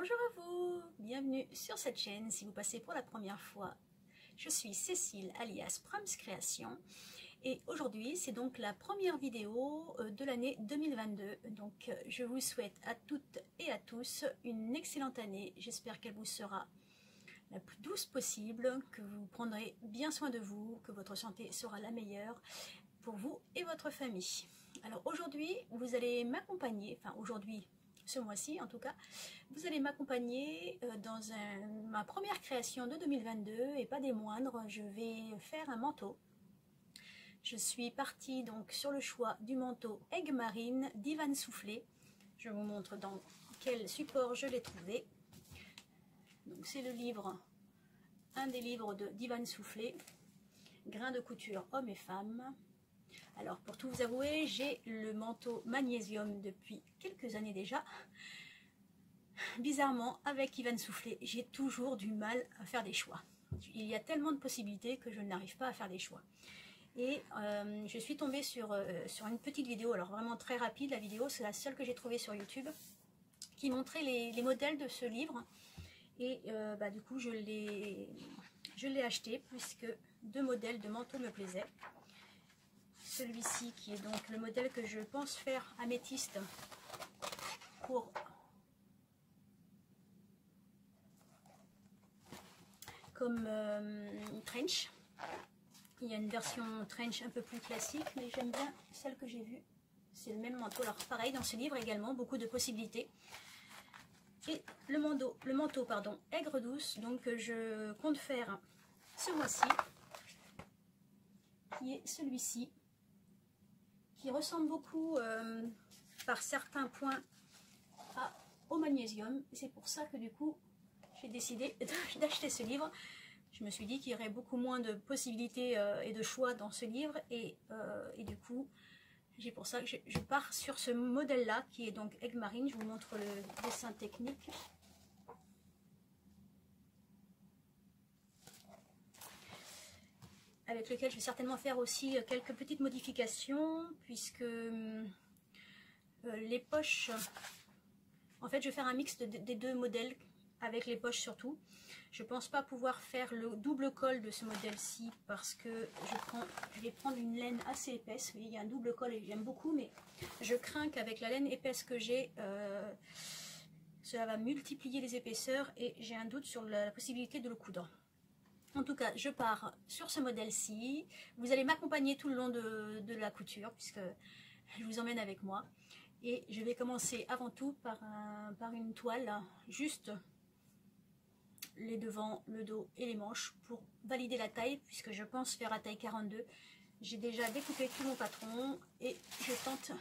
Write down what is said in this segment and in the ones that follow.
Bonjour à vous, bienvenue sur cette chaîne si vous passez pour la première fois. Je suis Cécile alias Prums Création et aujourd'hui c'est donc la première vidéo de l'année 2022. Donc je vous souhaite à toutes et à tous une excellente année. J'espère qu'elle vous sera la plus douce possible, que vous prendrez bien soin de vous, que votre santé sera la meilleure pour vous et votre famille. Alors aujourd'hui vous allez m'accompagner, enfin aujourd'hui, ce mois-ci en tout cas, vous allez m'accompagner dans ma première création de 2022 et pas des moindres. Je vais faire un manteau. Je suis partie donc sur le choix du manteau Aigue Marine d'Ivan Soufflé. Je vous montre dans quel support je l'ai trouvé. Donc c'est le livre, un des livres d'Ivan Soufflé, Grains de couture hommes et femmes. Alors pour tout vous avouer, j'ai le manteau magnésium depuis quelques années déjà. Bizarrement, avec Ivan Soufflé, j'ai toujours du mal à faire des choix. Il y a tellement de possibilités que je n'arrive pas à faire des choix. Et je suis tombée sur une petite vidéo, alors vraiment très rapide, la vidéo, c'est la seule que j'ai trouvée sur YouTube, qui montrait les modèles de ce livre. Et du coup, je l'ai acheté puisque deux modèles de manteaux me plaisaient. Celui-ci qui est donc le modèle que je pense faire améthyste pour comme trench. Il y a une version trench un peu plus classique, mais j'aime bien celle que j'ai vue. C'est le même manteau. Alors pareil, dans ce livre également, beaucoup de possibilités. Et le manteau aigre douce, donc je compte faire ce mois-ci, qui est celui-ci, qui ressemble beaucoup par certains points au magnésium. C'est pour ça que du coup, j'ai décidé d'acheter ce livre. Je me suis dit qu'il y aurait beaucoup moins de possibilités et de choix dans ce livre. Et du coup, c'est pour ça que je pars sur ce modèle-là, qui est donc Aigue Marine. Je vous montre le dessin technique. Avec lequel je vais certainement faire aussi quelques petites modifications, puisque les poches, en fait je vais faire un mix des deux modèles, avec les poches surtout. Je pense pas pouvoir faire le double col de ce modèle-ci, parce que je vais prendre une laine assez épaisse. Oui, il y a un double col et j'aime beaucoup, mais je crains qu'avec la laine épaisse que j'ai, cela va multiplier les épaisseurs et j'ai un doute sur la possibilité de le coudre. En tout cas, je pars sur ce modèle-ci. Vous allez m'accompagner tout le long de la couture, puisque je vous emmène avec moi. Et je vais commencer avant tout par une toile, juste les devants, le dos et les manches, pour valider la taille, puisque je pense faire la taille 42. J'ai déjà découpé tout mon patron et je tente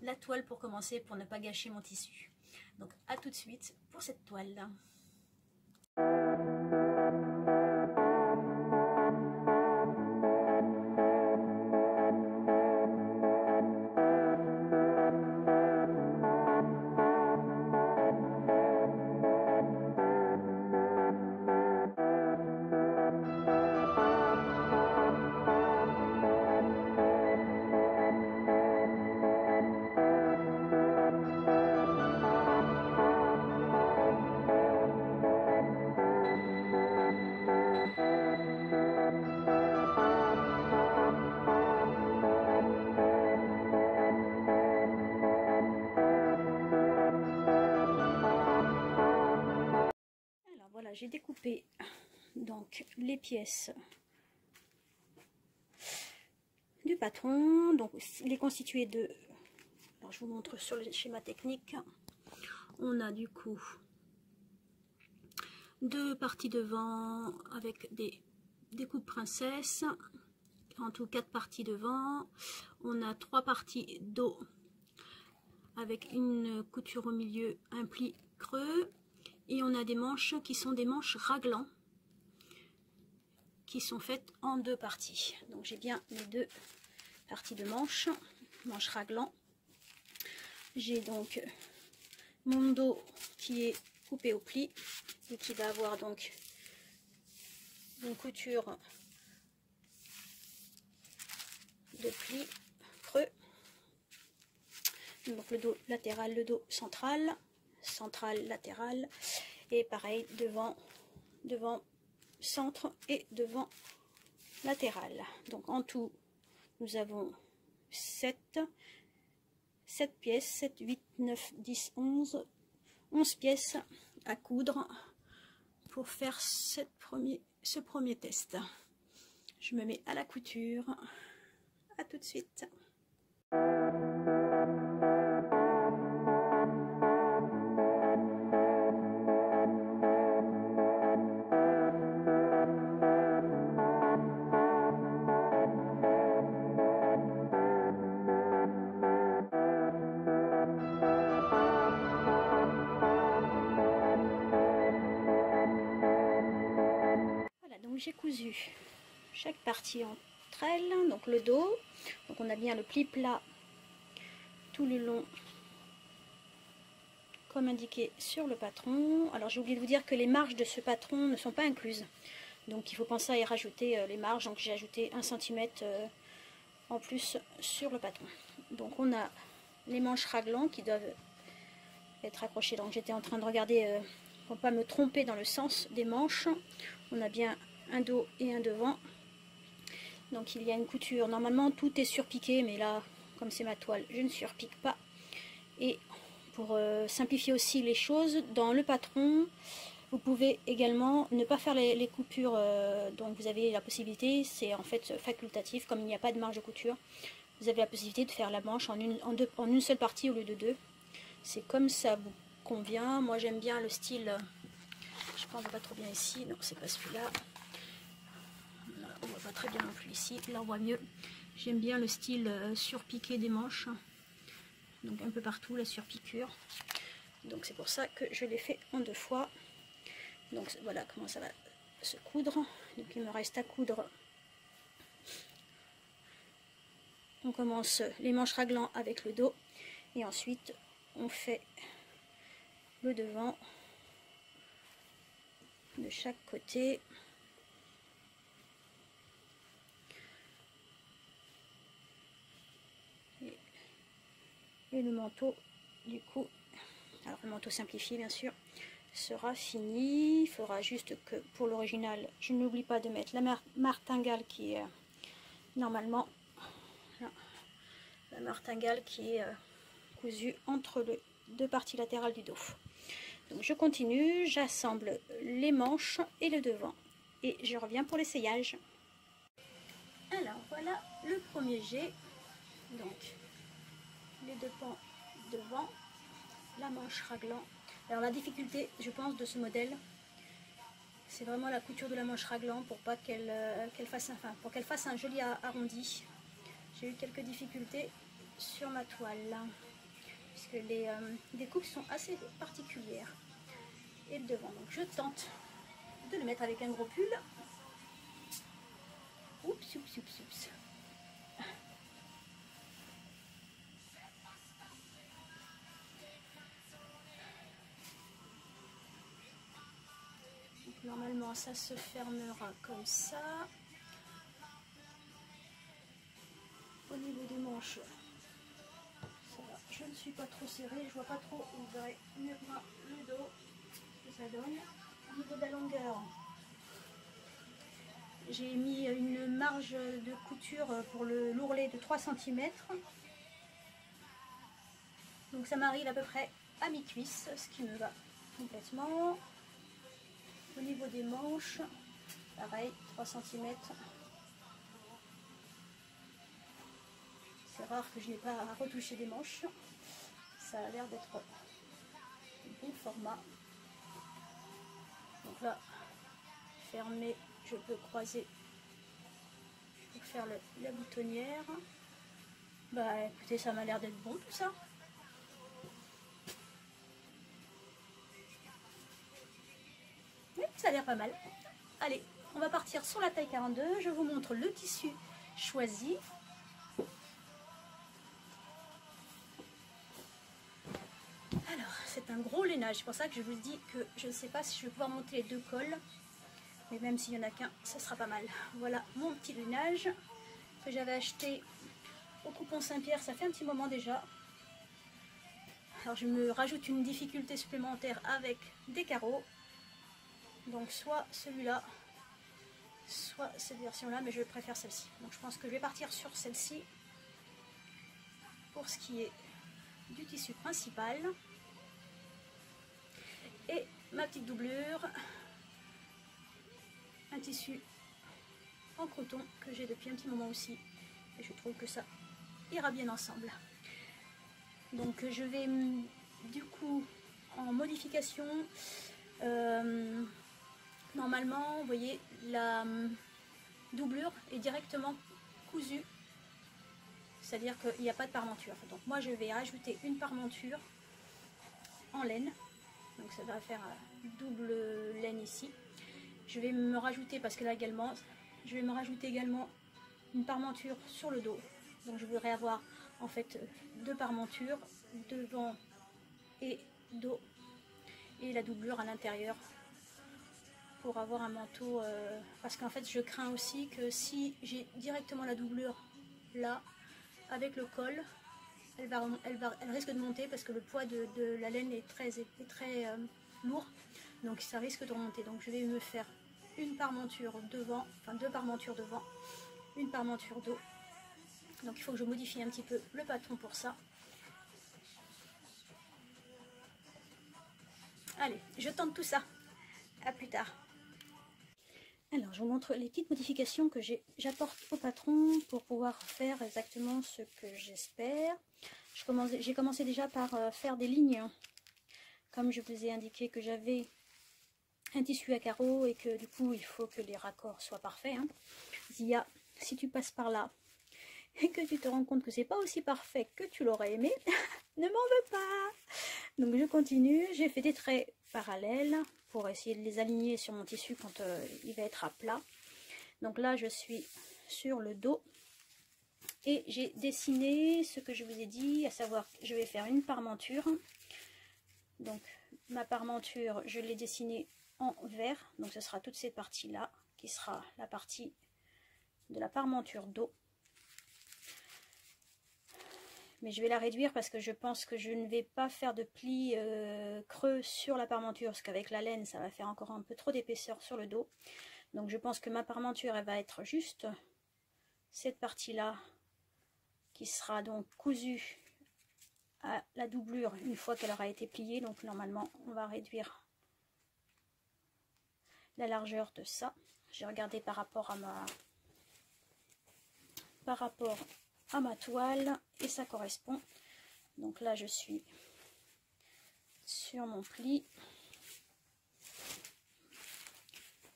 la toile pour commencer, pour ne pas gâcher mon tissu. Donc à tout de suite pour cette toile. Voilà, j'ai découpé donc les pièces du patron. Donc il est constitué de, alors je vous montre sur le schéma technique, on a du coup deux parties devant avec des coupes princesses, en tout 4 parties devant. On a 3 parties dos avec une couture au milieu, un pli creux. Et on a des manches qui sont des manches raglan, qui sont faites en 2 parties. Donc j'ai bien les 2 parties de manches raglan. J'ai donc mon dos qui est coupé au pli et qui va avoir donc une couture de pli creux. Donc le dos latéral, le dos central, central, latéral. Et pareil, devant, centre et devant latéral. Donc en tout, nous avons 7 pièces, 7, 8, 9, 10, 11 pièces à coudre pour faire ce premier test. Je me mets à la couture. À tout de suite. Voilà, donc j'ai cousu chaque partie entre elles, donc le dos, donc on a bien le pli plat tout le long comme indiqué sur le patron. Alors j'ai oublié de vous dire que les marges de ce patron ne sont pas incluses, donc il faut penser à y rajouter les marges. Donc j'ai ajouté 1 cm en plus sur le patron. Donc on a les manches raglants qui doivent être accrochées, donc j'étais en train de regarder pour ne pas me tromper dans le sens des manches. On a bien un dos et un devant. Donc il y a une couture, normalement tout est surpiqué, mais là comme c'est ma toile je ne surpique pas. Et pour simplifier aussi les choses, dans le patron vous pouvez également ne pas faire les coupures dont vous avez la possibilité. C'est en fait facultatif, comme il n'y a pas de marge de couture, vous avez la possibilité de faire la manche en une seule partie au lieu de deux. C'est comme ça vous convient. Moi j'aime bien le style, je pense qu'on voit pas trop bien ici, non c'est pas celui-là, on voit pas très bien non plus ici, là on voit mieux. J'aime bien le style surpiqué des manches, donc un peu partout la surpiqûre, donc c'est pour ça que je l'ai fait en 2 fois. Donc voilà comment ça va se coudre. Donc il me reste à coudre, on commence les manches raglants avec le dos et ensuite on fait le devant de chaque côté. Et le manteau, du coup, alors le manteau simplifié bien sûr, sera fini. Il faudra juste que pour l'original, je n'oublie pas de mettre la martingale qui est normalement, la martingale qui est cousue entre les 2 parties latérales du dos. Donc je continue, j'assemble les manches et le devant et je reviens pour l'essayage. Alors voilà le premier jet, donc les 2 pans devant, la manche raglant. Alors la difficulté je pense de ce modèle, c'est vraiment la couture de la manche raglant pour pas qu'elle fasse un joli arrondi. J'ai eu quelques difficultés sur ma toile puisque les découpes sont assez particulières. Et le devant, donc je tente de le mettre avec un gros pull. Oups, oups, oups, oups. Donc, normalement ça se fermera comme ça. Au niveau des manches, ça va, je ne suis pas trop serrée, je vois pas trop, vous verrez mieux que moi le dos que ça donne. Au niveau de la longueur, j'ai mis une marge de couture pour l'ourlet de 3 cm. Donc ça m'arrive à peu près à mi-cuisse, ce qui me va complètement. Au niveau des manches, pareil, 3 cm. C'est rare que je n'ai pas à retoucher des manches. Ça a l'air d'être bon format. Donc là, fermé, je peux croiser pour faire la boutonnière. Bah écoutez, ça m'a l'air d'être bon tout ça. Oui, ça a l'air pas mal. Allez, on va partir sur la taille 42. Je vous montre le tissu choisi. Alors, c'est un gros lainage. C'est pour ça que je vous dis que je ne sais pas si je vais pouvoir monter les 2 cols. Mais même s'il n'y en a qu'un, ça sera pas mal. Voilà mon petit lainage que j'avais acheté au coupon Saint-Pierre. Ça fait un petit moment déjà. Alors, je me rajoute une difficulté supplémentaire avec des carreaux. Donc soit celui-là, soit cette version-là, mais je préfère celle-ci. Donc je pense que je vais partir sur celle-ci pour ce qui est du tissu principal. Et ma petite doublure, un tissu en coton que j'ai depuis un petit moment aussi. Et je trouve que ça ira bien ensemble. Donc je vais du coup en modification, normalement vous voyez la doublure est directement cousue, c'est-à-dire qu'il n'y a pas de parmenture. Donc moi je vais rajouter une parmenture en laine, donc ça va faire double laine ici. Je vais me rajouter, parce que là également, je vais me rajouter également une parmenture sur le dos. Donc je voudrais avoir en fait deux parmentures, devant et dos, et la doublure à l'intérieur pour avoir un manteau, parce qu'en fait je crains aussi que si j'ai directement la doublure là avec le col, elle risque de monter, parce que le poids de la laine est très lourd, donc ça risque de remonter. Donc je vais me faire une parmenture devant, enfin deux parmentures devant, une parmenture dos. Donc il faut que je modifie un petit peu le patron pour ça. Allez, je tente tout ça. À plus tard. Alors, je vous montre les petites modifications que j'apporte au patron pour pouvoir faire exactement ce que j'espère. J'ai commencé déjà par faire des lignes. Comme je vous ai indiqué que j'avais un tissu à carreaux et que du coup, il faut que les raccords soient parfaits. Hein. Zia, si tu passes par là et que tu te rends compte que c'est pas aussi parfait que tu l'aurais aimé, ne m'en veux pas. Donc je continue, j'ai fait des traits parallèles pour essayer de les aligner sur mon tissu quand il va être à plat. Donc là je suis sur le dos et j'ai dessiné ce que je vous ai dit, à savoir que je vais faire une parmenture. Donc ma parmenture, je l'ai dessinée en vert, donc ce sera toute cette partie là qui sera la partie de la parmenture dos. Mais je vais la réduire parce que je pense que je ne vais pas faire de plis creux sur la parmenture, parce qu'avec la laine ça va faire encore un peu trop d'épaisseur sur le dos. Donc je pense que ma parmenture elle va être juste cette partie là qui sera donc cousue à la doublure une fois qu'elle aura été pliée. Donc normalement on va réduire la largeur de ça. J'ai regardé par rapport à ma toile et ça correspond. Donc là je suis sur mon pli.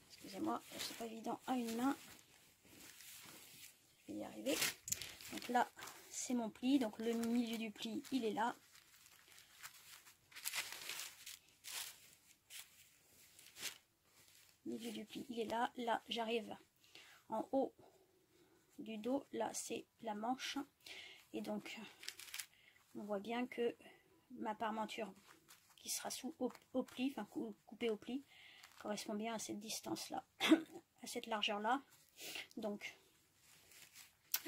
Excusez-moi, c'est pas évident à une main. Je vais y arriver. Donc là c'est mon pli, donc le milieu du pli il est là. Le milieu du pli il est là. Là j'arrive en haut du dos, là c'est la manche, et donc on voit bien que ma parmenture qui sera au pli, enfin coupée au pli, correspond bien à cette distance là, à cette largeur là. Donc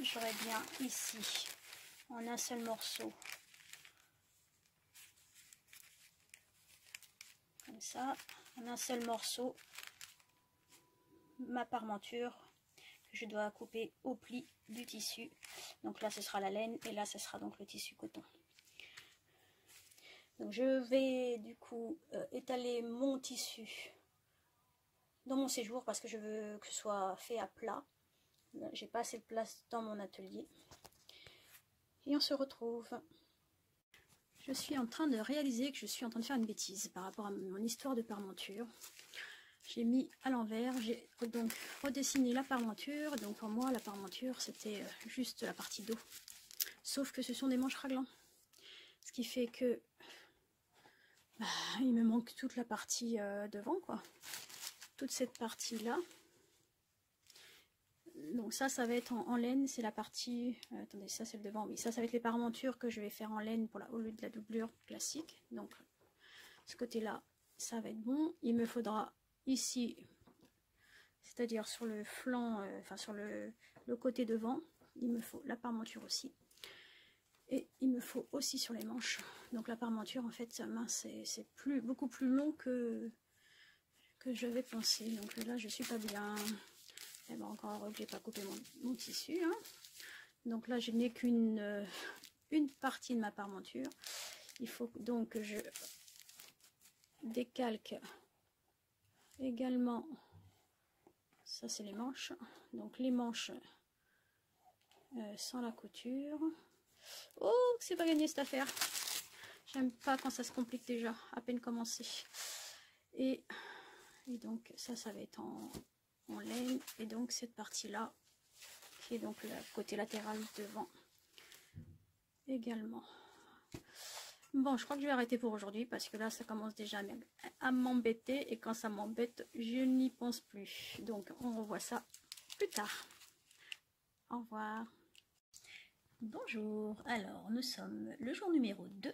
j'aurais bien ici en un seul morceau, comme ça, en un seul morceau, ma parmenture que je dois couper au pli du tissu. Donc là ce sera la laine et là ce sera donc le tissu coton. Donc je vais du coup étaler mon tissu dans mon séjour parce que je veux que ce soit fait à plat. J'ai pas assez de place dans mon atelier. Et on se retrouve. Je suis en train de réaliser que je suis en train de faire une bêtise par rapport à mon histoire de parmenture. J'ai mis à l'envers, j'ai donc redessiné la parmenture. Donc pour moi la parmenture c'était juste la partie dos. Sauf que ce sont des manches raglan. Ce qui fait que il me manque toute la partie devant, quoi. Toute cette partie là. Donc ça va être en laine, c'est la partie, attendez, ça c'est le devant, oui, ça va être les parmentures que je vais faire en laine pour au lieu de la doublure classique. Donc ce côté là ça va être bon. Il me faudra ici, c'est-à-dire sur le flanc, enfin sur le côté devant, il me faut la parmenture aussi, et il me faut aussi sur les manches. Donc la parmenture en fait, mince, c'est beaucoup plus long que que je vais poncer. Donc là, je suis pas bien. Et bon, encore heureux que j'ai pas coupé mon tissu. Hein. Donc là, je n'ai qu'une une partie de ma parmenture. Il faut donc que je décalque également. Ça, c'est les manches. Donc les manches sans la couture. Oh, c'est pas gagné cette affaire. J'aime pas quand ça se complique déjà, à peine commencé. Et donc ça va être en laine. Et donc cette partie-là, qui est donc le côté latéral devant également. Bon, je crois que je vais arrêter pour aujourd'hui parce que là, ça commence déjà même à m'embêter. Et quand ça m'embête, je n'y pense plus. Donc, on revoit ça plus tard. Au revoir. Bonjour. Alors, nous sommes le jour numéro 2.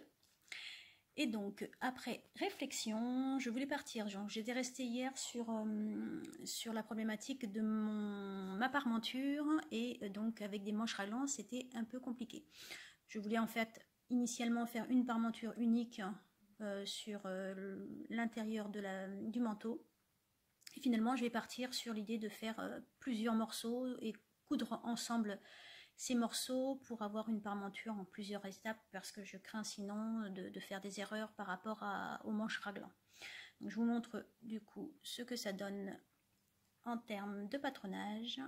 Et donc, après réflexion, je voulais partir. J'étais restée hier sur la problématique de ma parmenture. Et donc, avec des manches raglantes, c'était un peu compliqué. Je voulais en fait initialement faire une parmenture unique sur l'intérieur du manteau. Et finalement, je vais partir sur l'idée de faire plusieurs morceaux et coudre ensemble ces morceaux pour avoir une parmenture en plusieurs étapes parce que je crains sinon de faire des erreurs par rapport aux manches raglan. Donc, je vous montre du coup ce que ça donne en termes de patronage.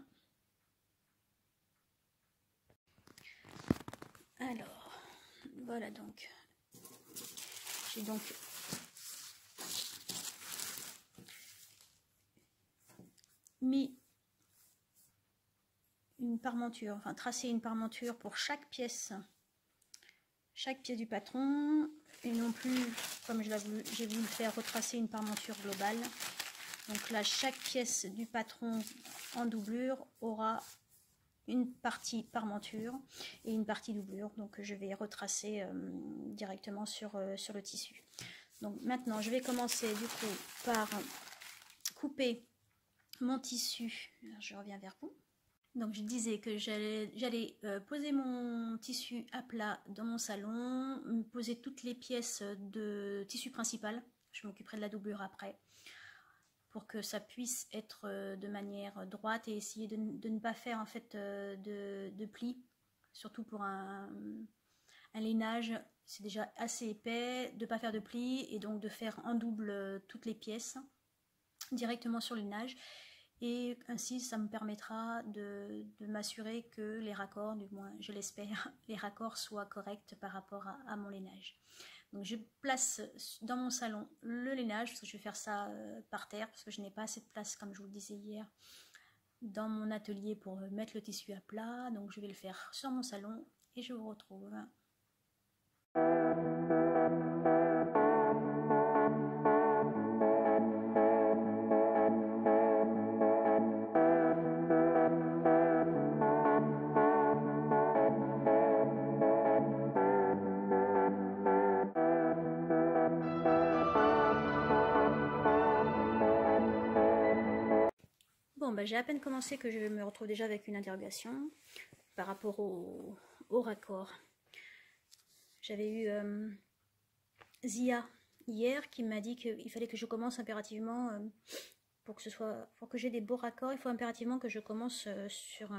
Alors, voilà donc. J'ai donc mis une parmenture, enfin tracé une parmenture pour chaque pièce du patron et non plus comme j'ai voulu faire retracer une parmenture globale. Donc là, chaque pièce du patron en doublure aura une partie parmenture et une partie doublure, donc je vais retracer directement sur le tissu. Donc maintenant je vais commencer du coup par couper mon tissu. Alors, je reviens vers vous. Donc je disais que j'allais poser mon tissu à plat dans mon salon, poser toutes les pièces de tissu principal. Je m'occuperai de la doublure après, pour que ça puisse être de manière droite et essayer de ne pas faire en fait de plis, surtout pour un lainage, c'est déjà assez épais, de ne pas faire de plis et donc de faire en double toutes les pièces directement sur le lainage. Et ainsi, ça me permettra de m'assurer que les raccords, du moins je l'espère, les raccords soient corrects par rapport à mon lainage. Donc je place dans mon salon le lainage, parce que je vais faire ça par terre, parce que je n'ai pas assez de place, comme je vous le disais hier, dans mon atelier pour mettre le tissu à plat. Donc je vais le faire sur mon salon et je vous retrouve. Bon, bah, j'ai à peine commencé que je me retrouve déjà avec une interrogation par rapport au raccord. J'avais eu Zia hier qui m'a dit qu'il fallait que je commence impérativement pour que j'ai des beaux raccords. Il faut impérativement que je commence sur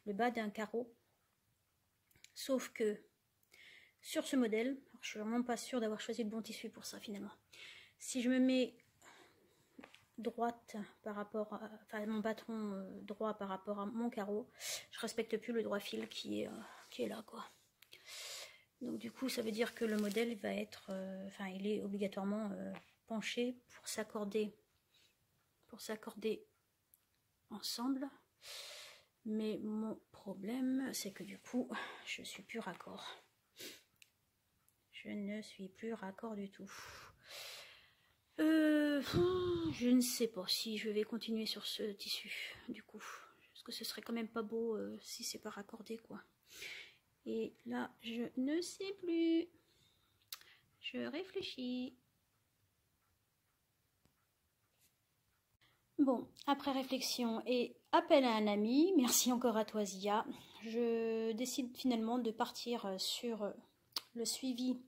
le bas d'un carreau. Sauf que sur ce modèle, alors je suis vraiment pas sûre d'avoir choisi le bon tissu pour ça finalement. Si je me mets droite par rapport à, enfin mon patron droit par rapport à mon carreau, je respecte plus le droit fil qui est là quoi. Donc du coup ça veut dire que le modèle va être, enfin il est obligatoirement penché pour s'accorder ensemble. Mais mon problème c'est que du coup je suis plus raccord. Je ne suis plus raccord du tout. Je ne sais pas si je vais continuer sur ce tissu du coup, parce que ce serait quand même pas beau si c'est pas raccordé quoi. Et là je ne sais plus, je réfléchis. Bon, après réflexion et appel à un ami, merci encore à toi Zia, je décide finalement de partir sur le suivi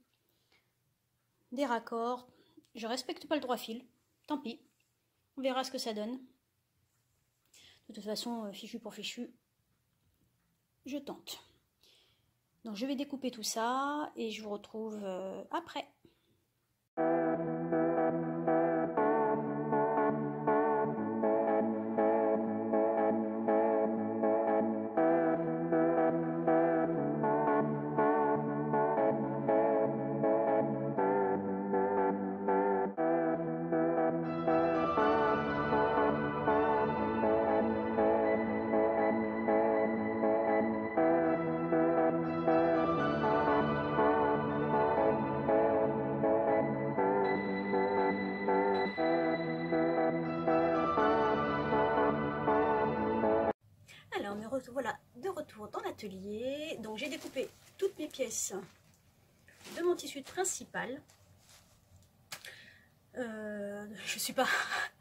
des raccords. Je respecte pas le droit fil, tant pis. On verra ce que ça donne. De toute façon, fichu pour fichu, je tente. Donc je vais découper tout ça et je vous retrouve après. Voilà, de retour dans l'atelier. Donc j'ai découpé toutes mes pièces de mon tissu principal. Je suis pas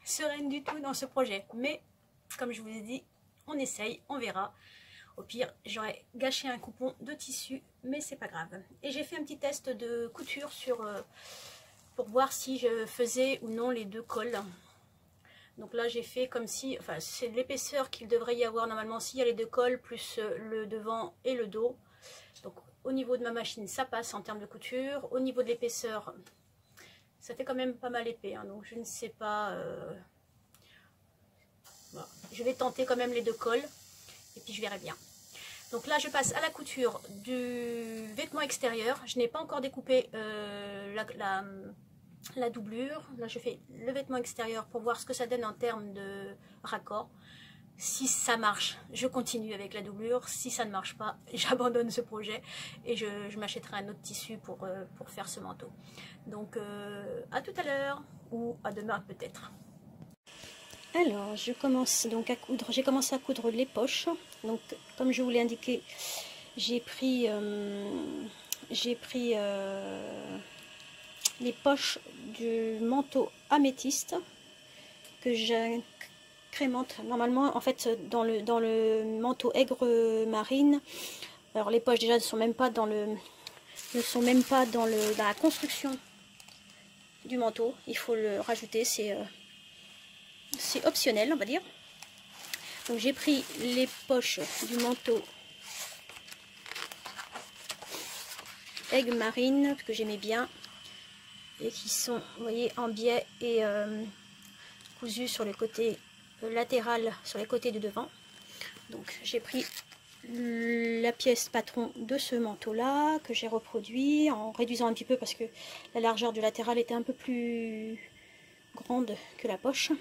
sereine du tout dans ce projet, mais comme je vous ai dit, on essaye, on verra. Au pire, j'aurais gâché un coupon de tissu, mais c'est pas grave. Et j'ai fait un petit test de couture pour voir si je faisais ou non les deux cols. Donc là j'ai fait comme si, enfin c'est l'épaisseur qu'il devrait y avoir normalement s'il y a les deux cols plus le devant et le dos. Donc au niveau de ma machine ça passe en termes de couture. Au niveau de l'épaisseur ça fait quand même pas mal épais, hein, donc je ne sais pas. Voilà. Je vais tenter quand même les deux cols et puis je verrai bien. Donc là je passe à la couture du vêtement extérieur. Je n'ai pas encore découpé la doublure. Là je fais le vêtement extérieur pour voir ce que ça donne en termes de raccord. Si ça marche, je continue avec la doublure. Si ça ne marche pas, j'abandonne ce projet et je m'achèterai un autre tissu pour faire ce manteau. Donc à tout à l'heure ou à demain peut-être. Alors je commence donc à coudre. J'ai commencé à coudre les poches. Donc comme je vous l'ai indiqué, j'ai pris les poches du manteau améthyste que j'incrémente normalement en fait dans le manteau aigre marine. Alors les poches déjà ne sont même pas dans la construction du manteau, il faut le rajouter, c'est optionnel on va dire. Donc j'ai pris les poches du manteau aigle marine que j'aimais bien et qui sont, vous voyez, en biais et cousus sur le côté latéral, sur les côtés du devant. Donc j'ai pris la pièce patron de ce manteau là que j'ai reproduit en réduisant un petit peu parce que la largeur du latéral était un peu plus grande que la poche.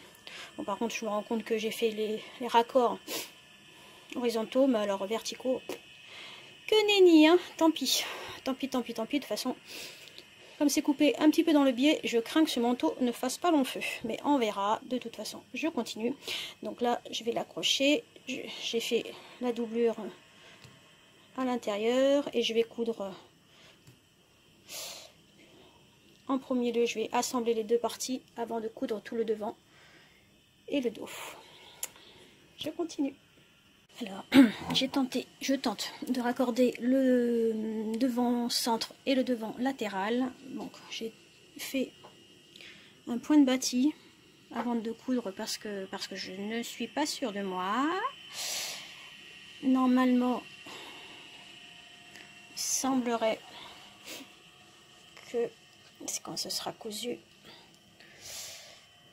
Bon, par contre je me rends compte que j'ai fait les raccords horizontaux, mais alors verticaux que nenni, hein. Tant pis, tant pis, tant pis, tant pis. De toute façon, comme c'est coupé un petit peu dans le biais, je crains que ce manteau ne fasse pas long feu. Mais on verra, de toute façon, je continue. Donc là, je vais l'accrocher. J'ai fait la doublure à l'intérieur et je vais coudre. En premier lieu, je vais assembler les deux parties avant de coudre tout le devant et le dos. Je continue. Alors, je tente de raccorder le devant centre et le devant latéral. Donc, j'ai fait un point de bâti avant de coudre parce que je ne suis pas sûre de moi. Normalement, il semblerait que quand ce sera cousu,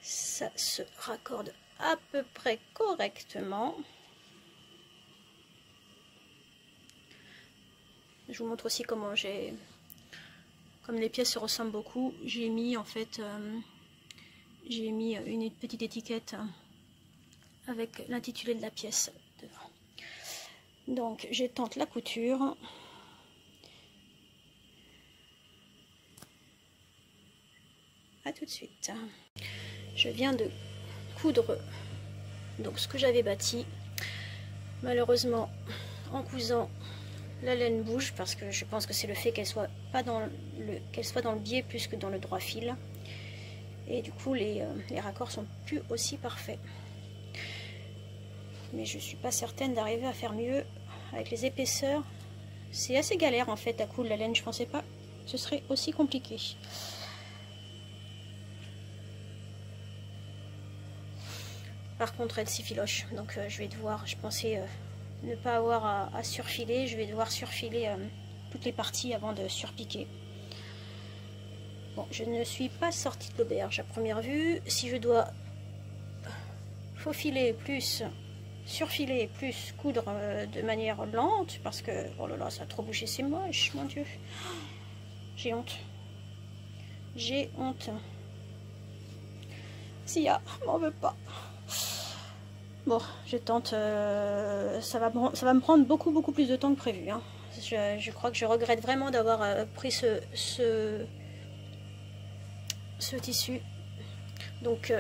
ça se raccorde à peu près correctement. Je vous montre aussi comment comme les pièces se ressemblent beaucoup, j'ai mis en fait une petite étiquette avec l'intitulé de la pièce devant. Donc je tente la couture. À tout de suite. Je viens de coudre donc ce que j'avais bâti. Malheureusement, en cousant, la laine bouge parce que je pense que c'est le fait qu'elle soit dans le biais plus que dans le droit fil. Et du coup, les raccords sont plus aussi parfaits. Mais je suis pas certaine d'arriver à faire mieux avec les épaisseurs. C'est assez galère en fait à coudre la laine. Je pensais pas que ce serait aussi compliqué. par contre elle s'effiloche, donc je vais devoir, je pensais ne pas avoir à surfiler, je vais devoir surfiler toutes les parties avant de surpiquer. Bon, je ne suis pas sortie de l'auberge à première vue. Si je dois faufiler plus, surfiler plus, coudre de manière lente, parce que, oh là là, ça a trop bougé, c'est moche, mon Dieu. J'ai honte. J'ai honte. Sia, m'en veux pas. Bon, je tente. Ça va me prendre beaucoup plus de temps que prévu. Hein. Je crois que je regrette vraiment d'avoir pris ce tissu. Donc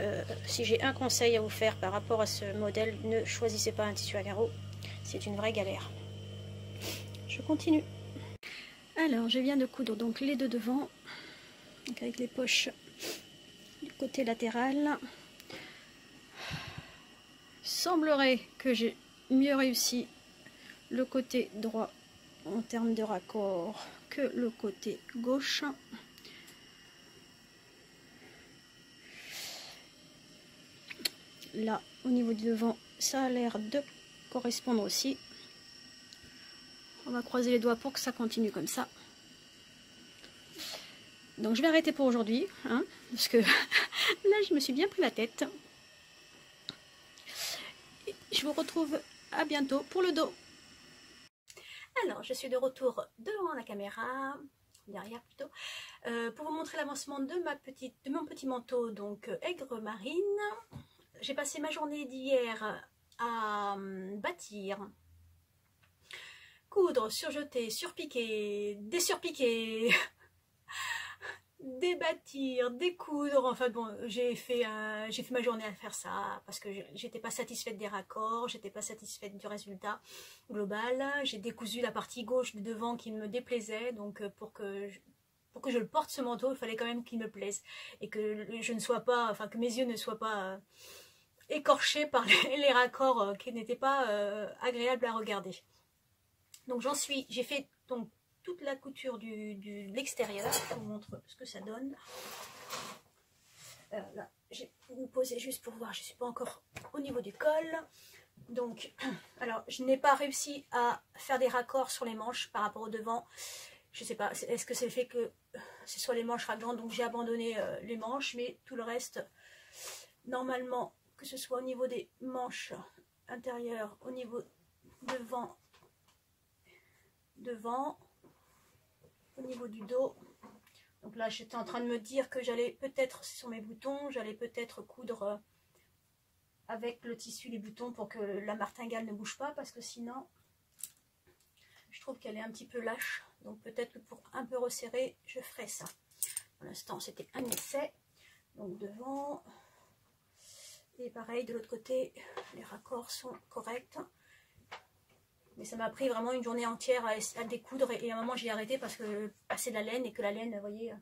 si j'ai un conseil à vous faire par rapport à ce modèle, ne choisissez pas un tissu à carreaux, c'est une vraie galère. Je continue. Alors je viens de coudre donc les deux devants, donc avec les poches du côté latéral. Semblerait que j'ai mieux réussi le côté droit en termes de raccord que le côté gauche. Là, au niveau du devant, ça a l'air de correspondre aussi. On va croiser les doigts pour que ça continue comme ça. Donc je vais arrêter pour aujourd'hui, hein, parce que là je me suis bien pris la tête. Et je vous retrouve à bientôt pour le dos. Alors, je suis de retour devant la caméra, derrière plutôt, pour vous montrer l'avancement de mon petit manteau, donc aigre marine. J'ai passé ma journée d'hier à bâtir, coudre, surjeter, surpiquer, désurpiquer, débâtir, découdre. Enfin bon, j'ai fait ma journée à faire ça parce que j'étais pas satisfaite des raccords, j'étais pas satisfaite du résultat global. J'ai décousu la partie gauche du devant qui me déplaisait, donc pour que je le porte ce manteau, il fallait quand même qu'il me plaise et que je ne sois pas, enfin que mes yeux ne soient pas écorchés par les raccords qui n'étaient pas agréables à regarder. Donc j'ai fait donc toute la couture de l'extérieur. Je vous montre ce que ça donne. Là, je vais vous poser juste pour voir, je ne suis pas encore au niveau du col. Donc, alors, je n'ai pas réussi à faire des raccords sur les manches par rapport au devant. Je ne sais pas, est-ce que c'est le fait que ce soit les manches raglantes, donc j'ai abandonné les manches, mais tout le reste, normalement, que ce soit au niveau des manches intérieures, au niveau devant, au niveau du dos. Donc là, j'étais en train de me dire que j'allais peut-être, sur mes boutons, j'allais peut-être coudre avec le tissu les boutons pour que la martingale ne bouge pas, parce que sinon, je trouve qu'elle est un petit peu lâche. Donc peut-être que pour un peu resserrer, je ferai ça. Pour l'instant, c'était un essai. Donc devant. Et pareil, de l'autre côté, les raccords sont corrects. Mais ça m'a pris vraiment une journée entière à découdre et à un moment j'ai arrêté parce que passer de la laine et que la laine, vous voyez,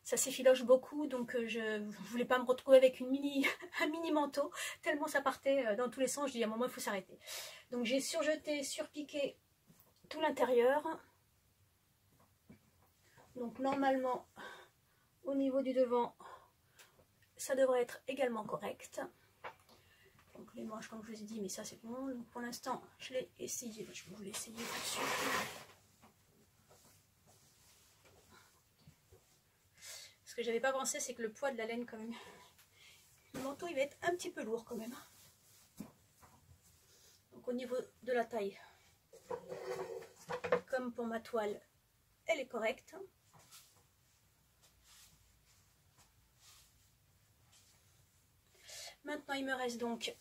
ça s'effiloche beaucoup, donc je ne voulais pas me retrouver avec un mini manteau, tellement ça partait dans tous les sens. Je dis à un moment il faut s'arrêter. Donc j'ai surjeté, surpiqué tout l'intérieur. Donc normalement au niveau du devant, ça devrait être également correct. Donc les manches comme je vous ai dit, mais ça c'est bon. Donc pour l'instant je l'ai essayé, je vais vous l'essayer tout de suite. Ce que j'avais pas pensé, c'est que le poids de la laine quand même, le manteau il va être un petit peu lourd quand même. Donc au niveau de la taille, comme pour ma toile, elle est correcte. Maintenant il me reste donc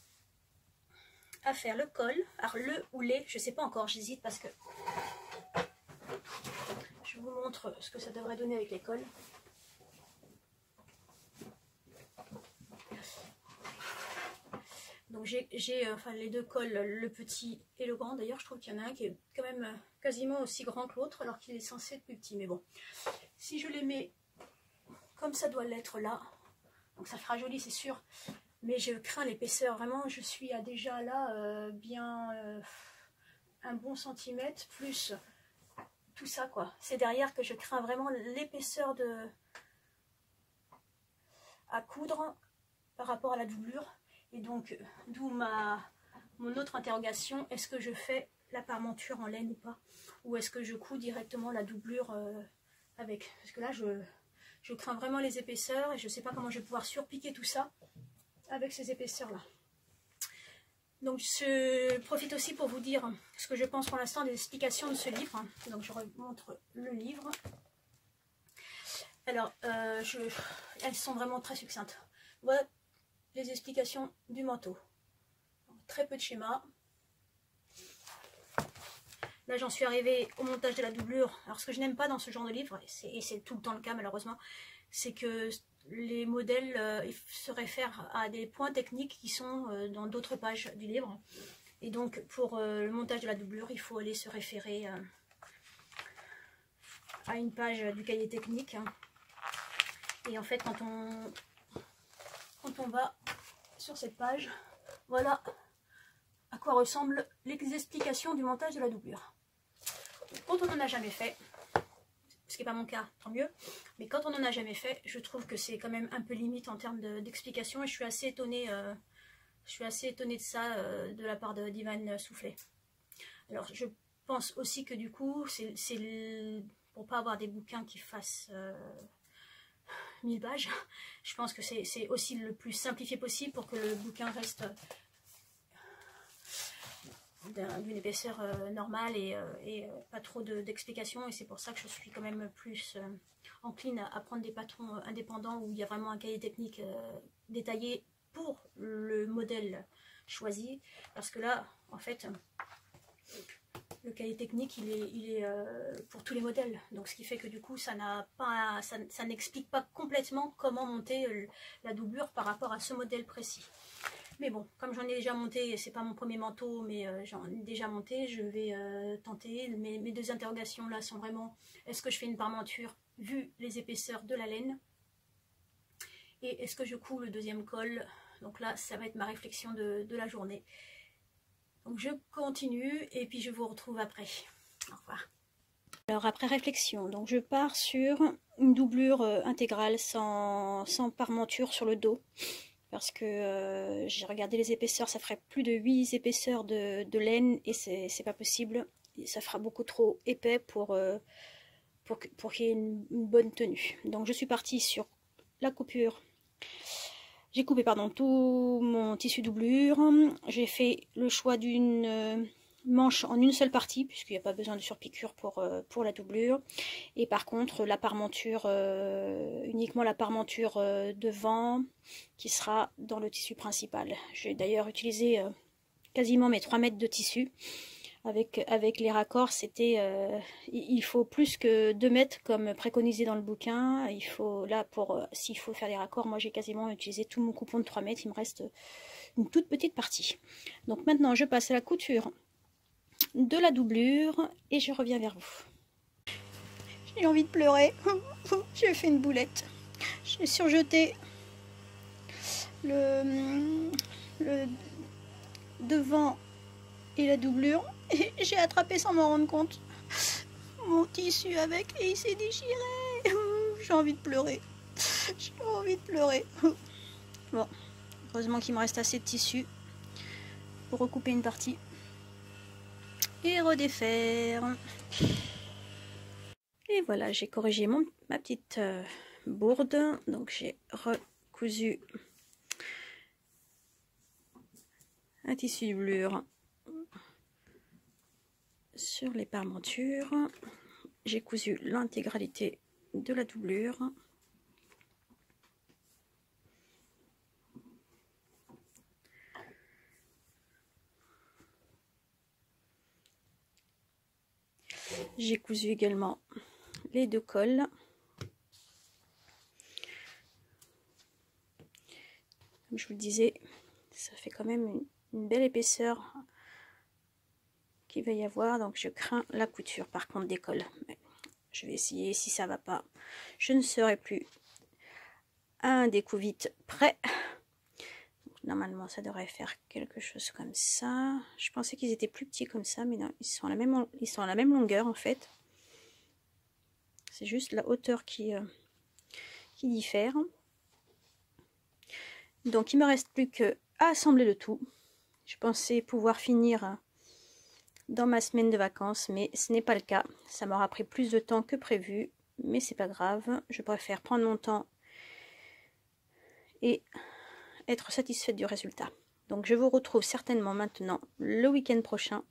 à faire le col, alors le ou les, je sais pas encore, j'hésite parce que je vous montre ce que ça devrait donner avec les cols. Donc j'ai enfin les deux cols, le petit et le grand. D'ailleurs je trouve qu'il y en a un qui est quand même quasiment aussi grand que l'autre alors qu'il est censé être plus petit. Mais bon, si je les mets comme ça doit l'être là, donc ça fera joli c'est sûr. Mais je crains l'épaisseur, vraiment je suis à déjà là bien un bon centimètre plus tout ça quoi. C'est derrière que je crains vraiment l'épaisseur à coudre par rapport à la doublure. Et donc, d'où mon autre interrogation, est-ce que je fais la parmenture en laine ou pas? Ou est-ce que je couds directement la doublure avec? Parce que là, je crains vraiment les épaisseurs et je ne sais pas comment je vais pouvoir surpiquer tout ça avec ces épaisseurs-là. Donc, je profite aussi pour vous dire ce que je pense pour l'instant des explications de ce livre. Donc, je remontre le livre. Alors, elles sont vraiment très succinctes. Voilà les explications du manteau. Très peu de schémas. Là, j'en suis arrivée au montage de la doublure. Alors, ce que je n'aime pas dans ce genre de livre, et c'est tout le temps le cas malheureusement, c'est que les modèles se réfèrent à des points techniques qui sont dans d'autres pages du livre. Et donc, pour le montage de la doublure, il faut aller se référer à une page du cahier technique. Et en fait, quand on va sur cette page, voilà à quoi ressemblent les explications du montage de la doublure. Quand on n'en a jamais fait, ce qui n'est pas mon cas, tant mieux, mais quand on n'en a jamais fait, je trouve que c'est quand même un peu limite en termes d'explications et je suis assez étonnée de ça de la part d'Ivan Soufflet. Alors je pense aussi que du coup, pour pas avoir des bouquins qui fassent 1000 pages, je pense que c'est aussi le plus simplifié possible pour que le bouquin reste d'une épaisseur normale et pas trop d'explications, et c'est pour ça que je suis quand même plus encline à prendre des patrons indépendants où il y a vraiment un cahier technique détaillé pour le modèle choisi, parce que là en fait le cahier technique il est pour tous les modèles, donc ce qui fait que du coup ça n'explique pas complètement comment monter la doublure par rapport à ce modèle précis. Mais bon, comme j'en ai déjà monté, c'est pas mon premier manteau, mais j'en ai déjà monté, je vais tenter. Mes deux interrogations là sont vraiment, est-ce que je fais une parmenture vu les épaisseurs de la laine? Et est-ce que je couds le deuxième col? Donc là, ça va être ma réflexion de la journée. Donc je continue et puis je vous retrouve après. Au revoir. Alors après réflexion, donc je pars sur une doublure intégrale sans parmenture sur le dos. Parce que j'ai regardé les épaisseurs, ça ferait plus de 8 épaisseurs de laine et c'est pas possible. Et ça fera beaucoup trop épais pour qu'il y ait une bonne tenue. Donc je suis partie sur la coupure. J'ai coupé tout mon tissu doublure. J'ai fait le choix d'une manche en une seule partie, puisqu'il n'y a pas besoin de surpiqûre pour la doublure. Et par contre, la parmenture, uniquement la parmenture devant, qui sera dans le tissu principal. J'ai d'ailleurs utilisé quasiment mes 3 mètres de tissu. Avec les raccords, il faut plus que 2 mètres comme préconisé dans le bouquin. Il faut, là, s'il faut faire les raccords, moi j'ai quasiment utilisé tout mon coupon de 3 mètres. Il me reste une toute petite partie. Donc maintenant, je passe à la couture de la doublure et je reviens vers vous. J'ai envie de pleurer. J'ai fait une boulette. J'ai surjeté le devant et la doublure et j'ai attrapé sans m'en rendre compte mon tissu avec et il s'est déchiré. J'ai envie de pleurer. J'ai envie de pleurer. Bon, heureusement qu'il me reste assez de tissu pour recouper une partie et redéfaire. Et voilà, j'ai corrigé ma petite bourde. Donc j'ai recousu un tissu doublure sur les parmentures. J'ai cousu l'intégralité de la doublure. J'ai cousu également les 2 cols. Comme je vous le disais, ça fait quand même une belle épaisseur qu'il va y avoir, donc je crains la couture par contre des cols. Mais je vais essayer, si ça va pas, je ne serai plus un découvite prêt. Normalement ça devrait faire quelque chose comme ça. Je pensais qu'ils étaient plus petits comme ça, mais non, ils sont à la même longueur en fait. C'est juste la hauteur qui diffère. Donc il me reste plus que à assembler le tout. Je pensais pouvoir finir dans ma semaine de vacances, mais ce n'est pas le cas. Ça m'aura pris plus de temps que prévu, mais c'est pas grave. Je préfère prendre mon temps et être satisfaite du résultat. Donc je vous retrouve certainement maintenant le week-end prochain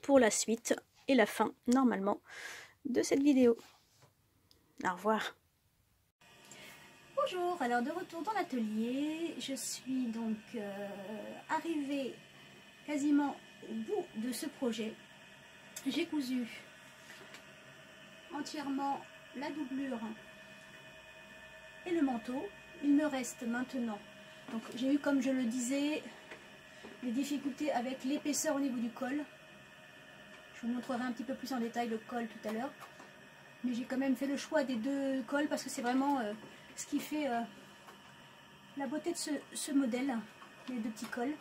pour la suite et la fin normalement de cette vidéo. Au revoir. Bonjour, alors de retour dans l'atelier, je suis donc arrivée quasiment au bout de ce projet. J'ai cousu entièrement la doublure et le manteau. Il me reste maintenant, donc j'ai eu, comme je le disais, des difficultés avec l'épaisseur au niveau du col. Je vous montrerai un petit peu plus en détail le col tout à l'heure, mais j'ai quand même fait le choix des deux cols parce que c'est vraiment ce qui fait la beauté de ce modèle, les deux petits cols.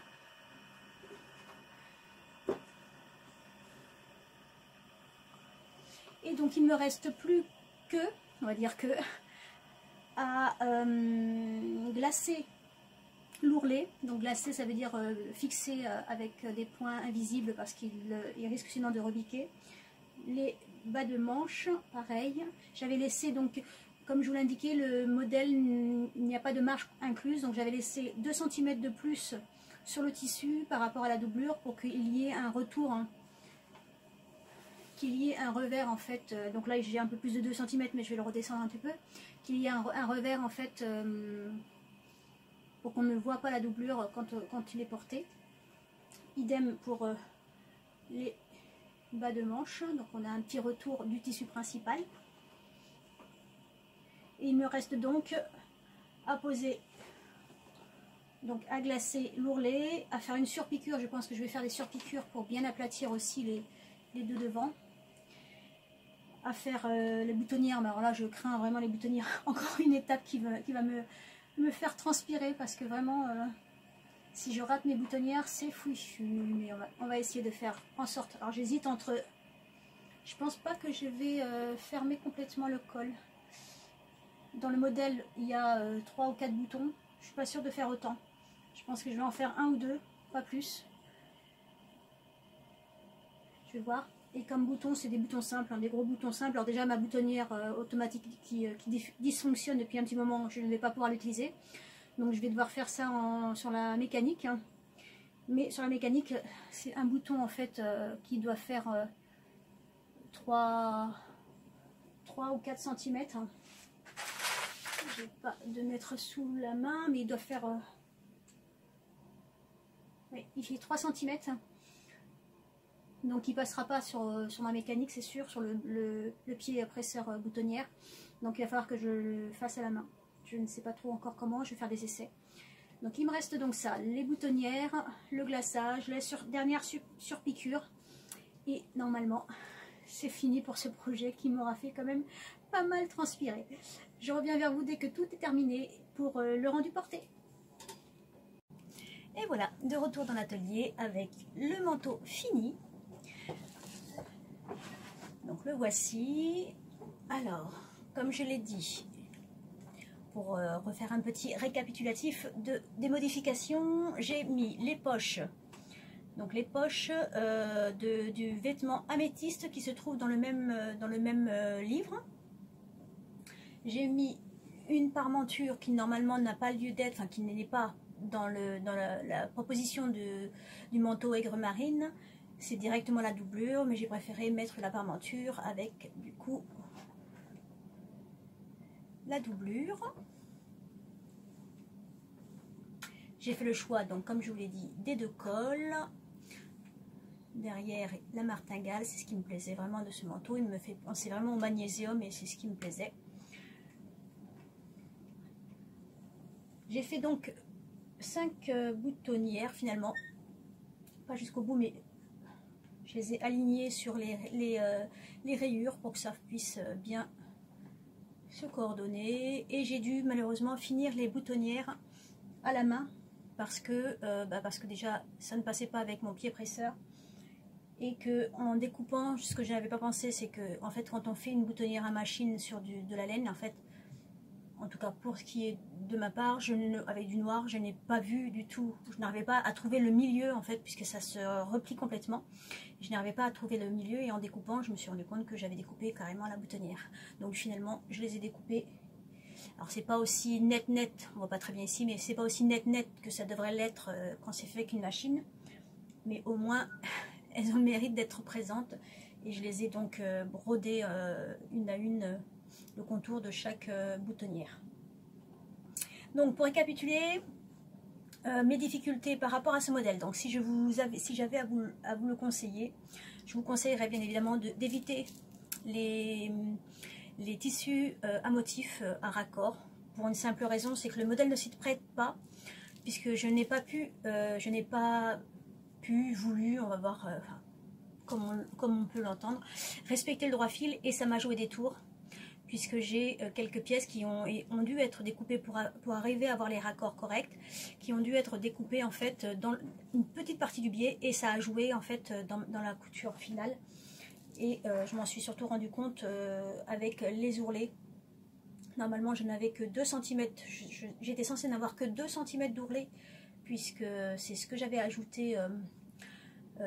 Et donc il me reste plus que, on va dire que, à glacer l'ourlet. Donc glacer, ça veut dire fixer avec des points invisibles parce qu'il risque sinon de rebiquer. Les bas de manche, pareil. J'avais laissé donc, comme je vous l'indiquais, le modèle, il n'y a pas de marge incluse, donc j'avais laissé 2 cm de plus sur le tissu par rapport à la doublure pour qu'il y ait un retour, hein, qu'il y ait un revers en fait. Donc là j'ai un peu plus de 2 cm, mais je vais le redescendre un petit peu, qu'il y ait un revers en fait pour qu'on ne voit pas la doublure quand il est porté. Idem pour les bas de manche, donc on a un petit retour du tissu principal. Et il me reste donc à poser, donc à glacer l'ourlet, à faire une surpiqûre. Je pense que je vais faire des surpiqûres pour bien aplatir aussi les deux devants. À faire les boutonnières, mais alors là je crains vraiment les boutonnières, encore une étape qui va me faire transpirer parce que vraiment si je rate mes boutonnières c'est fichu, mais on va essayer de faire en sorte. Alors j'hésite entre, je pense pas que je vais fermer complètement le col. Dans le modèle il y a 3 ou 4 boutons, je suis pas sûre de faire autant. Je pense que je vais en faire 1 ou 2, pas plus. Je vais voir. Et comme bouton, c'est des boutons simples, hein, des gros boutons simples. Alors déjà ma boutonnière automatique qui dysfonctionne depuis un petit moment, je ne vais pas pouvoir l'utiliser. Donc je vais devoir faire ça sur la mécanique. Hein. Mais sur la mécanique, c'est un bouton en fait qui doit faire 3 ou 4 cm. Hein. Je n'ai pas de mettre sous la main, mais il doit faire... oui, il fait 3 cm. Donc il passera pas sur ma mécanique, c'est sûr, sur le pied presseur boutonnière. Donc il va falloir que je le fasse à la main. Je ne sais pas trop encore comment, je vais faire des essais. Donc il me reste donc ça, les boutonnières, le glaçage, la dernière surpiqûre. Et normalement, c'est fini pour ce projet qui m'aura fait quand même pas mal transpirer. Je reviens vers vous dès que tout est terminé pour le rendu porté. Et voilà, de retour dans l'atelier avec le manteau fini. Donc le voici. Alors, comme je l'ai dit, pour refaire un petit récapitulatif des modifications, j'ai mis les poches. Donc les poches du vêtement améthyste qui se trouve dans le même livre. J'ai mis une parmenture qui normalement n'a pas lieu d'être, enfin qui n'est pas dans la proposition du manteau aigre marine. C'est directement la doublure, mais j'ai préféré mettre la parmenture avec du coup la doublure. J'ai fait le choix, donc comme je vous l'ai dit, des 2 cols. Derrière la martingale, c'est ce qui me plaisait vraiment de ce manteau. Il me fait penser vraiment au magnésium et c'est ce qui me plaisait. J'ai fait donc 5 boutonnières finalement, pas jusqu'au bout, mais je les ai alignées sur les rayures pour que ça puisse bien se coordonner. Et j'ai dû malheureusement finir les boutonnières à la main parce que déjà ça ne passait pas avec mon pied presseur. Et que en découpant, ce que je n'avais pas pensé, c'est que en fait quand on fait une boutonnière à machine sur de la laine, en fait En tout cas, pour ce qui est de ma part, avec du noir, je n'ai pas vu du tout. Je n'arrivais pas à trouver le milieu, en fait, puisque ça se replie complètement. Je n'arrivais pas à trouver le milieu, et en découpant, je me suis rendu compte que j'avais découpé carrément la boutonnière. Donc finalement, je les ai découpés. Alors c'est pas aussi net, on voit pas très bien ici, mais c'est pas aussi net que ça devrait l'être quand c'est fait avec une machine. Mais au moins, elles ont le mérite d'être présentes. Et je les ai donc brodées une à une le contour de chaque boutonnière. Donc pour récapituler mes difficultés par rapport à ce modèle, donc si j'avais à vous le conseiller, je vous conseillerais bien évidemment d'éviter les tissus à motifs à raccord, pour une simple raison, c'est que le modèle ne s'y prête pas, puisque je n'ai pas voulu, on va voir comme on peut l'entendre, respecter le droit fil, et ça m'a joué des tours, puisque j'ai quelques pièces qui ont dû être découpées pour arriver à avoir les raccords corrects, qui ont dû être découpées en fait dans une petite partie du biais, et ça a joué en fait dans la couture finale. Et je m'en suis surtout rendu compte avec les ourlets. Normalement je n'avais que 2 cm, j'étais censée n'avoir que 2 cm d'ourlet, puisque c'est ce que j'avais ajouté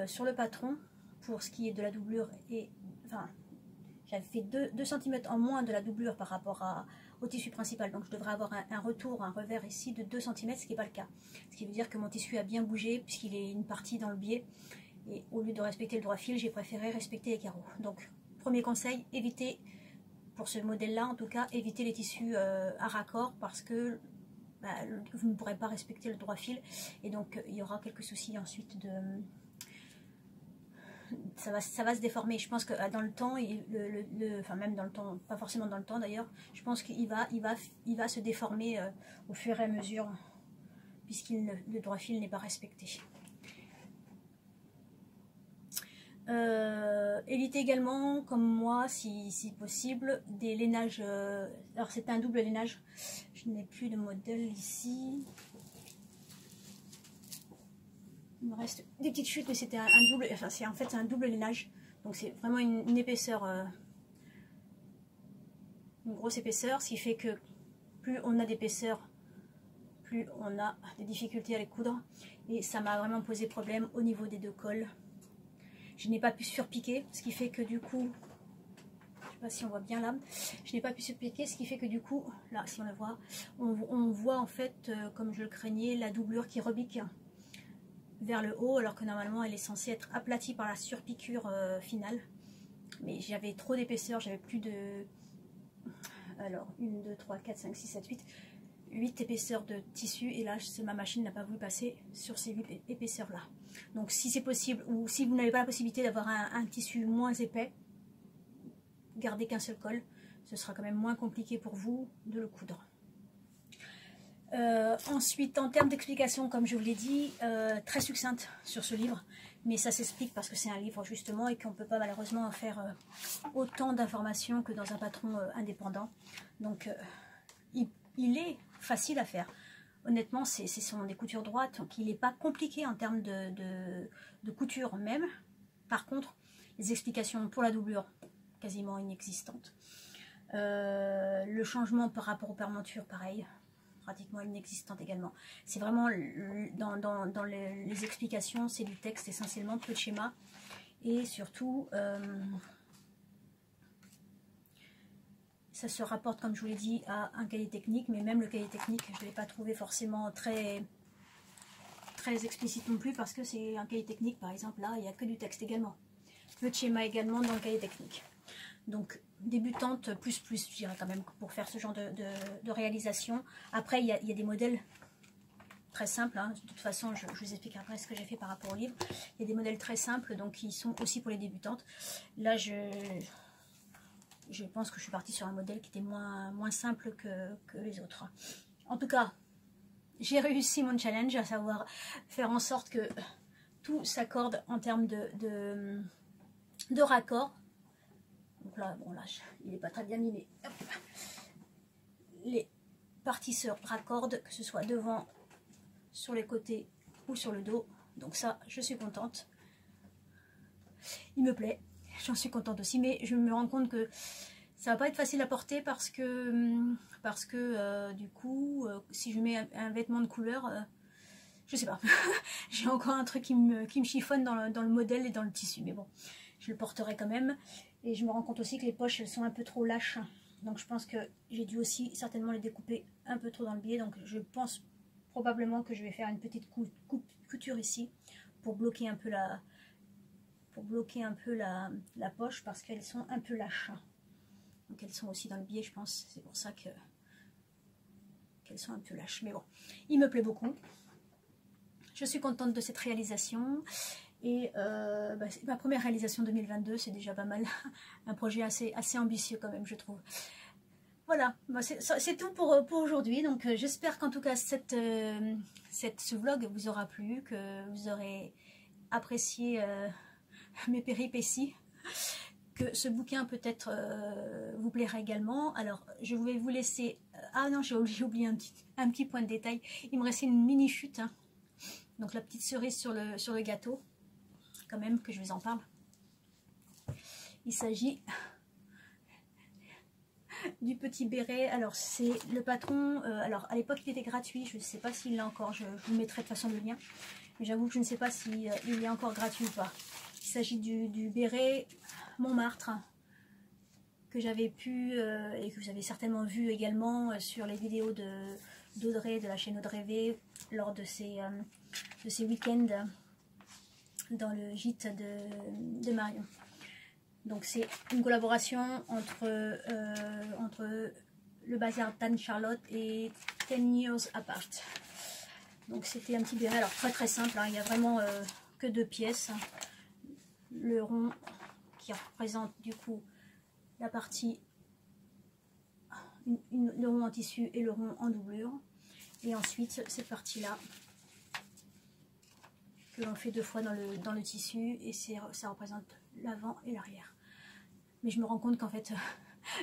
sur le patron pour ce qui est de la doublure, et enfin j'avais fait 2 cm en moins de la doublure par rapport au tissu principal, donc je devrais avoir un revers ici de 2 cm, ce qui n'est pas le cas. Ce qui veut dire que mon tissu a bien bougé, puisqu'il est une partie dans le biais, et au lieu de respecter le droit fil, j'ai préféré respecter les carreaux. Donc premier conseil, évitez, pour ce modèle là en tout cas, évitez les tissus à raccord, parce que vous ne pourrez pas respecter le droit fil, et donc il y aura quelques soucis ensuite de... Ça va se déformer. Je pense que dans le temps, enfin même dans le temps, pas forcément dans le temps d'ailleurs, je pense qu'il va se déformer au fur et à mesure, le droit fil n'est pas respecté. Évitez également, comme moi, si possible, des lainages. Alors c'est un double lainage. Je n'ai plus de modèle ici. Il me reste des petites chutes, mais c'était un double. Enfin, en fait c'est un double lainage. Donc c'est vraiment une épaisseur, une grosse épaisseur, ce qui fait que plus on a d'épaisseur, plus on a des difficultés à les coudre. Et ça m'a vraiment posé problème au niveau des 2 cols. Je n'ai pas pu surpiquer, ce qui fait que du coup, je ne sais pas si on voit bien là, je n'ai pas pu surpiquer, ce qui fait que du coup, là si on le voit, on voit en fait, comme je le craignais, la doublure qui rebique vers le haut, alors que normalement elle est censée être aplatie par la surpiqûre finale. Mais j'avais trop d'épaisseur, j'avais plus de... Alors, 1, 2, 3, 4, 5, 6, 7, 8 épaisseurs de tissu, et là ma machine n'a pas voulu passer sur ces 8 épaisseurs là. Donc si c'est possible, ou si vous n'avez pas la possibilité d'avoir un tissu moins épais, gardez qu'un seul col, ce sera quand même moins compliqué pour vous de le coudre. Ensuite, en termes d'explication, comme je vous l'ai dit, très succincte sur ce livre, mais ça s'explique parce que c'est un livre justement, et qu'on ne peut pas malheureusement faire autant d'informations que dans un patron indépendant. Donc il est facile à faire. Honnêtement, ce sont des coutures droites, donc il n'est pas compliqué en termes de couture même. Par contre, les explications pour la doublure, quasiment inexistantes. Le changement par rapport aux permentures, pareil, pratiquement inexistante également. C'est vraiment, dans les explications, c'est du texte essentiellement, peu de schémas. Et surtout, ça se rapporte, comme je vous l'ai dit, à un cahier technique, mais même le cahier technique, je ne l'ai pas trouvé forcément très explicite non plus, parce que c'est un cahier technique, par exemple, là, il n'y a que du texte également. Peu de schémas également dans le cahier technique. Donc, débutante, plus, je dirais quand même, pour faire ce genre de réalisation. Après, il y a des modèles très simples, hein. De toute façon, je vous expliquerai après ce que j'ai fait par rapport au livre. Il y a des modèles très simples, donc qui sont aussi pour les débutantes. Là, je pense que je suis partie sur un modèle qui était moins simple que les autres. En tout cas, j'ai réussi mon challenge, à savoir faire en sorte que tout s'accorde en termes de raccord. Donc là, bon là, il n'est pas très bien mis, mais hop, les parties se raccordent, que ce soit devant, sur les côtés ou sur le dos. Donc ça, je suis contente. Il me plaît, j'en suis contente aussi, mais je me rends compte que Ça va pas être facile à porter parce que du coup, si je mets un vêtement de couleur, je sais pas. J'ai encore un truc qui me chiffonne dans le modèle et dans le tissu. Mais bon, je le porterai quand même. Et je me rends compte aussi que les poches, elles sont un peu trop lâches. Donc je pense que j'ai dû aussi certainement les découper un peu trop dans le biais. Donc je pense probablement que je vais faire une petite couture ici pour bloquer un peu la poche parce qu'elles sont un peu lâches. Donc elles sont aussi dans le biais, je pense. C'est pour ça qu'elles sont un peu lâches. Mais bon, il me plaît beaucoup. Je suis contente de cette réalisation. Et c'est ma première réalisation 2022. C'est déjà pas mal. Un projet assez ambitieux quand même, je trouve. Voilà, c'est tout pour aujourd'hui. Donc j'espère qu'en tout cas ce vlog vous aura plu, que vous aurez apprécié mes péripéties, que ce bouquin peut-être vous plaira également. Alors je vais vous laisser... ah non, j'ai oublié un petit point de détail. Il me restait une mini chute, hein. Donc la petite cerise sur le gâteau, quand même que je vous en parle. Il s'agit du petit béret. Alors c'est le patron, alors à l'époque il était gratuit, je ne sais pas s'il l'a encore, je vous mettrai de toute façon le lien, mais j'avoue que je ne sais pas s'il est encore gratuit ou pas. Il s'agit du béret Montmartre que j'avais pu et que vous avez certainement vu également sur les vidéos d'Audrey, de la chaîne Audrey V, lors de ces week-ends dans le gîte de Marion. Donc c'est une collaboration entre le bazar d'Anne-Charlotte et 10 Years Apart. Donc c'était un petit béret, alors très simple, hein, il n'y a vraiment que 2 pièces. Le rond qui représente du coup la partie, le rond en tissu et le rond en doublure. Et ensuite cette partie-là que l'on fait 2 fois dans le tissu et ça représente l'avant et l'arrière. Mais je me rends compte qu'en fait,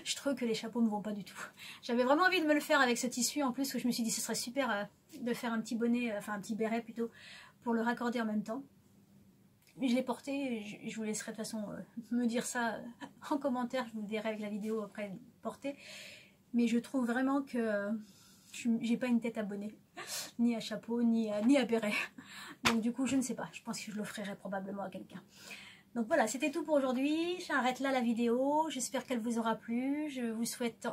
je trouve que les chapeaux ne me vont pas du tout. J'avais vraiment envie de me le faire avec ce tissu en plus, où je me suis dit que ce serait super de faire un petit bonnet, enfin un petit béret plutôt, pour le raccorder en même temps. Mais je l'ai porté, et je vous laisserai de toute façon me dire ça en commentaire, je vous dirai avec la vidéo après porter. Mais je trouve vraiment que j'ai pas une tête à bonnet, ni à chapeau, ni à béret. Donc du coup, je ne sais pas, je pense que je l'offrirai probablement à quelqu'un. Donc voilà, c'était tout pour aujourd'hui. J'arrête là la vidéo. J'espère qu'elle vous aura plu. Je vous souhaite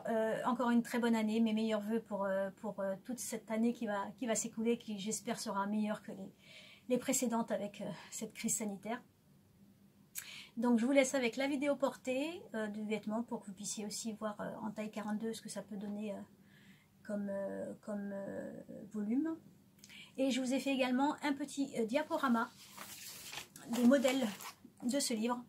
encore une très bonne année. Mes meilleurs voeux pour toute cette année qui va s'écouler, qui j'espère sera meilleure que les précédentes avec cette crise sanitaire. Donc je vous laisse avec la vidéo portée du vêtement pour que vous puissiez aussi voir en taille 42 ce que ça peut donner comme volume. Et je vous ai fait également un petit diaporama des modèles de ce livre,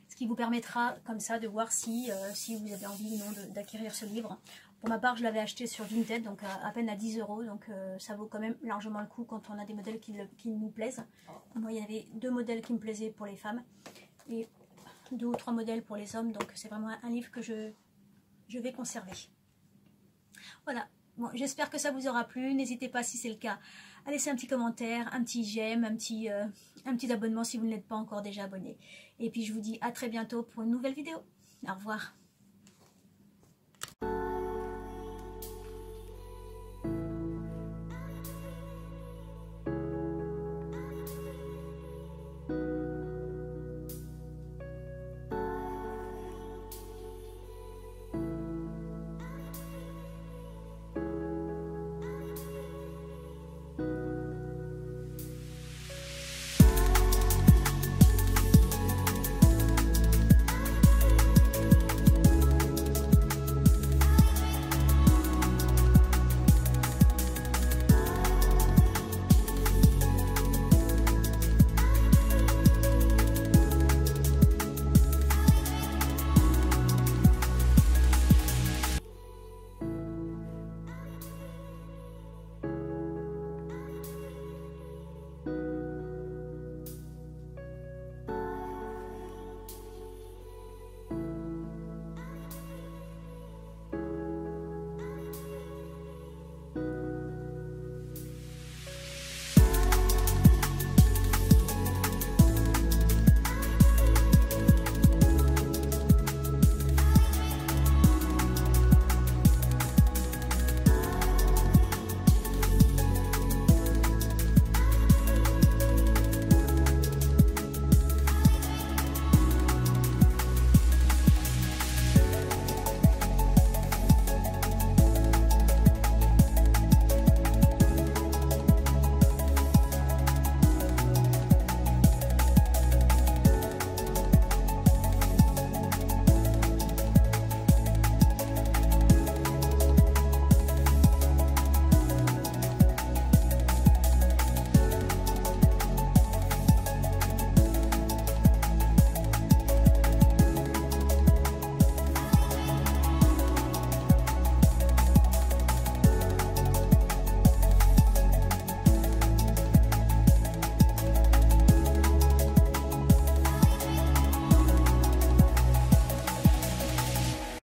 ce qui vous permettra comme ça de voir si vous avez envie ou non d'acquérir ce livre. Pour ma part, je l'avais acheté sur Vinted, donc à peine à 10 €, donc ça vaut quand même largement le coup quand on a des modèles qui nous plaisent. Moi, il y avait 2 modèles qui me plaisaient pour les femmes et 2 ou 3 modèles pour les hommes, donc c'est vraiment un livre que je vais conserver. Voilà. Bon, j'espère que ça vous aura plu. N'hésitez pas, si c'est le cas, à laisser un petit commentaire, un petit j'aime, un petit abonnement si vous ne l'êtes pas encore déjà abonné. Et puis je vous dis à très bientôt pour une nouvelle vidéo. Au revoir.